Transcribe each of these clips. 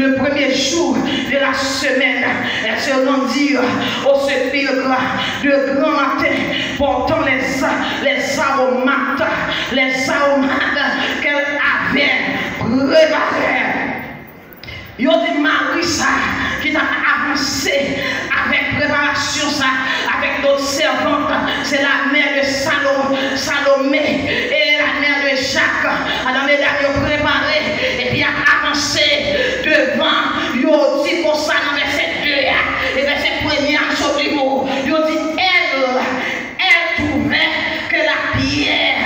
le premier jour de la semaine, elle se rendit au sépulcre de grand matin, portant les aromates qu'elle avait préparés. Yo dit Marie ça qui t'a avancé avec préparation ça, avec d'autres servantes, c'est la mère de Salomé et la mère de Jacques. Alors mesdames, ils ont préparé et puis a avancé devant. Yo dit comme ça dans verset 2 et verset 1er sur le mot. Yo dit elle trouvait que la pierre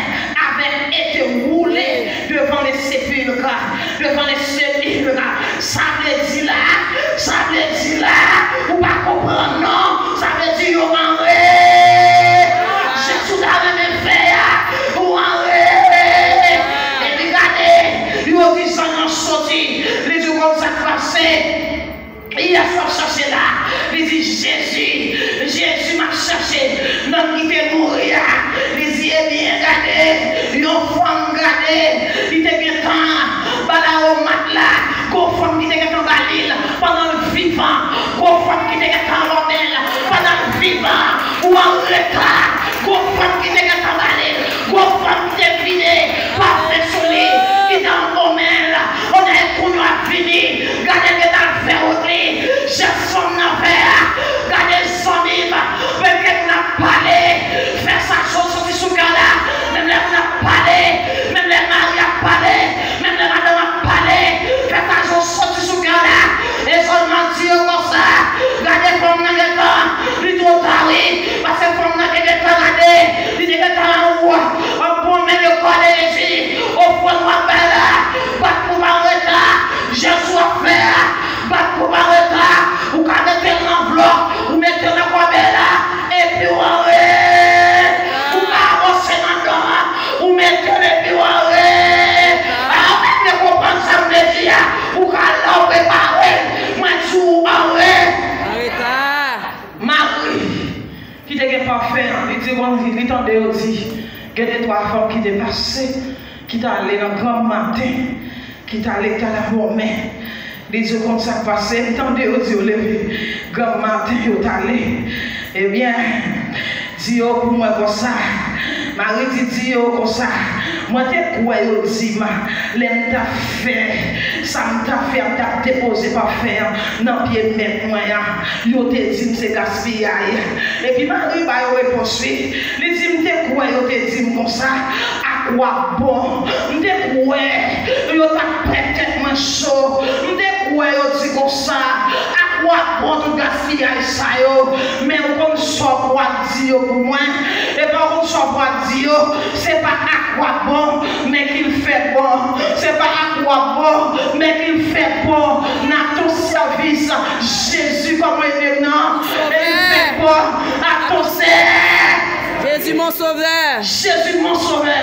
avait été roulée devant les sépulcres, ça veut dire là, ou pas comprendre, non, ça veut dire yo en rêve, Jésus a même fait, ou en rêve, et puis regardez, yo dit ça non sorti, les jours comme ça passé, il a cherché là, il dit Jésus m'a cherché, l'homme qui était mourir, il dit eh bien regardez, yo femme regardez, il était bien temps, bala au matelas. Go femme qui était en Galil pendant le vivant, go femme qui était en Londel pendant le vivant, ou en retard, go femme qui était en Galil, go femme qui était vidée, pas fait soleil, qui était en Gomel, on a connu à finir, regardez que dans le fer au lit, j'ai son affaire, regardez son livre, même qu'elle n'a pas parlé, faire sa chose sorti sous gala, même les n'a parlé, même les maris a parlé, même les madame a parlé. Sorti sous gala et seulement dire comme ça, regardez comme dans le temps, il trop tard, parce que comme dans le temps, regardez, il est en haut, on peut mettre le corps de Jésus, au fond de ma belle, pas pour ma retard, Jésus a fait, pas pour ma retard, ou quand mettez l'enveloppe, ou mettez la croix belle, et puis on arrête, ou avancez dans le temps, ou mettez les pieds en rêve, alors mettez comprendre ça, me dit, ou quand l'on prépare, moi je suis en rêve. Marie, qui était parfait, il dit bon, il t'entendait aussi, qu'il y a des trois femmes qui étaient passées, qui étaient allées dans le grand matin, qui étaient allées à la main. Les yeux comme ça passé, il t'entendait aussi au lever, grand matin, il est allé. Eh bien, dis pour moi comme ça. Marie dit comme ça. Moi, t'es quoi, yo dit, l'aime t'a fait, ça m'a fait, t'a déposé par faire, non, pied mettre moi, yo te dit, c'est gaspillage. Et puis, Marie, bah, yo réponse, il dit, t'es quoi, yo te dit, comme ça, à quoi bon, t'es quoi, yo t'a peut-être moins chaud, t'es quoi, yo dit, comme ça, à quoi bon, tout gaspillage, ça, yo, mais on sort pour dire pour moi, et par contre, sort pour dire, c'est pas à quoi bon. Mais qu'il fait bon, c'est pas à quoi bon, mais qu'il fait bon. Dans ton service, Jésus comme il est non, et il fait bon à ton service. Jésus mon sauveur. Jésus mon sauveur.